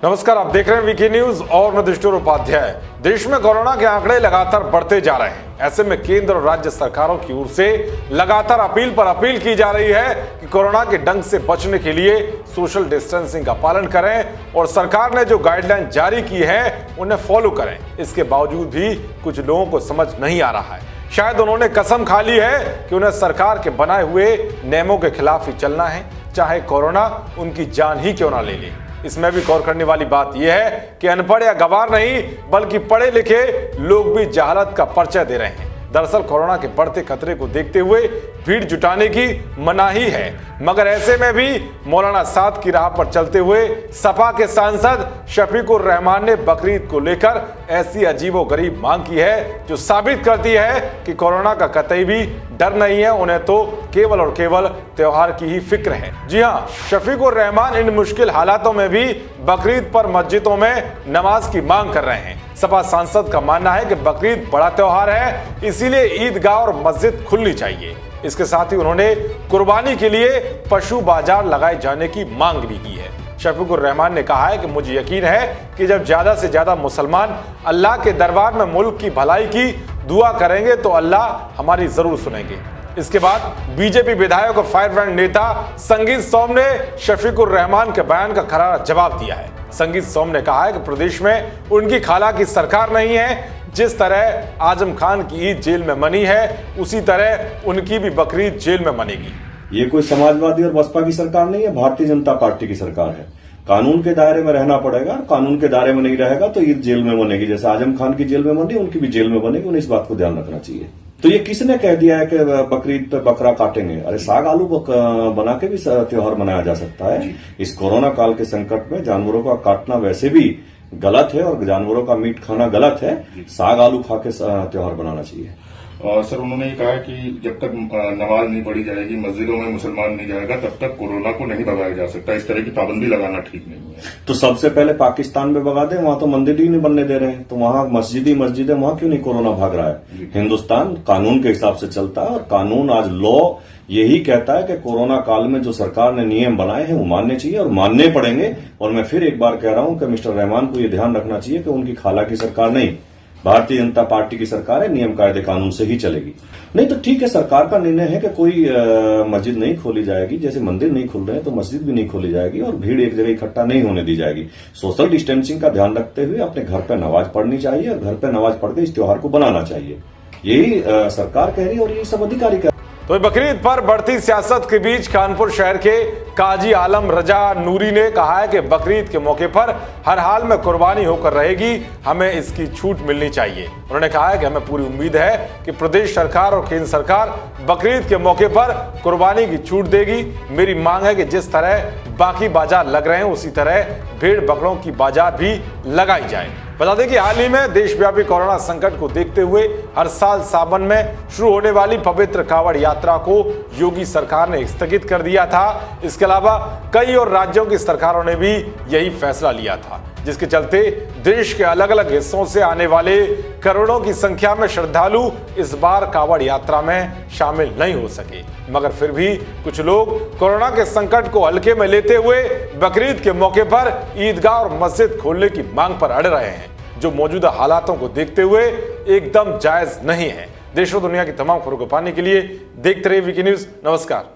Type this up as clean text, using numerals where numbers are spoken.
नमस्कार, आप देख रहे हैं वीके न्यूज और मैं दुष्टूर उपाध्याय। देश में कोरोना के आंकड़े लगातार बढ़ते जा रहे हैं। ऐसे में केंद्र और राज्य सरकारों की ओर से लगातार अपील की जा रही है कि कोरोना के डंक से बचने के लिए सोशल डिस्टेंसिंग का पालन करें और सरकार ने जो गाइडलाइन जारी की है उन्हें फॉलो करें। इसके बावजूद भी कुछ लोगों को समझ नहीं आ रहा है। शायद उन्होंने कसम खा ली है कि उन्हें सरकार के बनाए हुए नियमों के खिलाफ ही चलना है, चाहे कोरोना उनकी जान ही क्यों ना ले ले। इसमें भी गौर करने वाली बात यह है कि अनपढ़ या गवार नहीं बल्कि पढ़े लिखे लोग भी जहालत का परिचय दे रहे हैं। दरअसल कोरोना के बढ़ते खतरे को देखते हुए भीड़ जुटाने की मनाही है, मगर ऐसे में भी मौलाना साद की राह पर चलते हुए सपा के सांसद शफीकुर रहमान ने बकरीद को लेकर ऐसी अजीबोगरीब मांग की है जो साबित करती है कि कोरोना का कतई भी डर नहीं है, उन्हें तो केवल और केवल त्योहार की ही फिक्र है। जी हाँ, शफीकुर रहमान इन मुश्किल हालातों में भी बकरीद पर मस्जिदों में नमाज की मांग कर रहे हैं। सपा सांसद का मानना है कि बकरीद बड़ा त्योहार है, इसीलिए ईदगाह और मस्जिद खुलनी चाहिए। इसके साथ ही उन्होंने कुर्बानी के लिए पशु बाजार लगाए जाने की मांग भी की है। शफीकुर रहमान ने कहा है कि मुझे यकीन है कि जब ज्यादा से ज्यादा मुसलमान अल्लाह के दरबार में मुल्क की भलाई की दुआ करेंगे तो अल्लाह हमारी जरूर सुनेंगे। इसके बाद बीजेपी विधायक और फायर ब्रांड नेता संगीत सोम ने शफीकुर रहमान के बयान का करारा जवाब दिया है। संगीत सोम ने कहा है कि प्रदेश में उनकी खाला की सरकार नहीं है। जिस तरह आजम खान की ईद जेल में मनी है, उसी तरह उनकी भी बकरीद जेल में मनेगी। ये कोई समाजवादी और बसपा की सरकार नहीं है, भारतीय जनता पार्टी की सरकार है। कानून के दायरे में रहना पड़ेगा, कानून के दायरे में नहीं रहेगा तो ईद जेल में बनेगी। जैसे आजम खान की जेल में बनी, उनकी भी जेल में बनेगी। उन्हें इस बात को ध्यान रखना चाहिए। तो ये किसने कह दिया है कि बकरीद पे बकरा काटेंगे? अरे साग आलू बना के भी त्योहार मनाया जा सकता है। इस कोरोना काल के संकट में जानवरों का काटना वैसे भी गलत है और जानवरों का मीट खाना गलत है। साग आलू खा के त्योहार बनाना चाहिए। और सर, उन्होंने ये कहा कि जब तक नमाज नहीं पढ़ी जाएगी, मस्जिदों में मुसलमान नहीं जाएगा, तब तक कोरोना को नहीं भगाया जा सकता। इस तरह की पाबंदी लगाना ठीक नहीं है। तो सबसे पहले पाकिस्तान में भगा दे, वहां तो मंदिर ही नहीं बनने दे रहे हैं, तो वहां मस्जिद है, वहां क्यों नहीं कोरोना भाग रहा है? हिंदुस्तान कानून के हिसाब से चलता है और कानून आज लॉ यही कहता है कि कोरोना काल में जो सरकार ने नियम बनाए हैं वो मानने चाहिए और मानने पड़ेंगे। और मैं फिर एक बार कह रहा हूं कि मिस्टर रहमान को यह ध्यान रखना चाहिए कि उनकी खाला की सरकार नहीं, भारतीय जनता पार्टी की सरकार है, नियम कायदे कानून से ही चलेगी। नहीं तो ठीक है, सरकार का निर्णय है कि कोई मस्जिद नहीं खोली जाएगी। जैसे मंदिर नहीं खुल रहे हैं तो मस्जिद भी नहीं खोली जाएगी और भीड़ एक जगह इकट्ठा नहीं होने दी जाएगी। सोशल डिस्टेंसिंग का ध्यान रखते हुए अपने घर पर नमाज पढ़नी चाहिए और घर पर नमाज पढ़ के इस त्योहार को बनाना चाहिए। यही सरकार कह रही है और यही सब अधिकारी कह रहे हैं। तो बकरीद पर बढ़ती सियासत के बीच कानपुर शहर के काजी आलम रजा नूरी ने कहा है कि बकरीद के मौके पर हर हाल में कुर्बानी होकर रहेगी, हमें इसकी छूट मिलनी चाहिए। उन्होंने कहा है कि हमें पूरी उम्मीद है कि प्रदेश सरकार और केंद्र सरकार बकरीद के मौके पर कुर्बानी की छूट देगी। मेरी मांग है कि जिस तरह बाकी बाजार लग रहे हैं उसी तरह भेड़ बकरों की बाजार भी लगाई जाए। बता दें कि हाल ही में देशव्यापी कोरोना संकट को देखते हुए हर साल सावन में शुरू होने वाली पवित्र कांवड़ यात्रा को योगी सरकार ने स्थगित कर दिया था। इसके अलावा कई और राज्यों की सरकारों ने भी यही फैसला लिया था, जिसके चलते देश के अलग अलग हिस्सों से आने वाले करोड़ों की संख्या में श्रद्धालु इस बार कांवड़ यात्रा में शामिल नहीं हो सके। मगर फिर भी कुछ लोग कोरोना के संकट को हल्के में लेते हुए बकरीद के मौके पर ईदगाह और मस्जिद खोलने की मांग पर अड़ रहे हैं, जो मौजूदा हालातों को देखते हुए एकदम जायज नहीं है। देश और दुनिया की तमाम खबरों को पाने के लिए देखते रहिए वीके न्यूज। नमस्कार।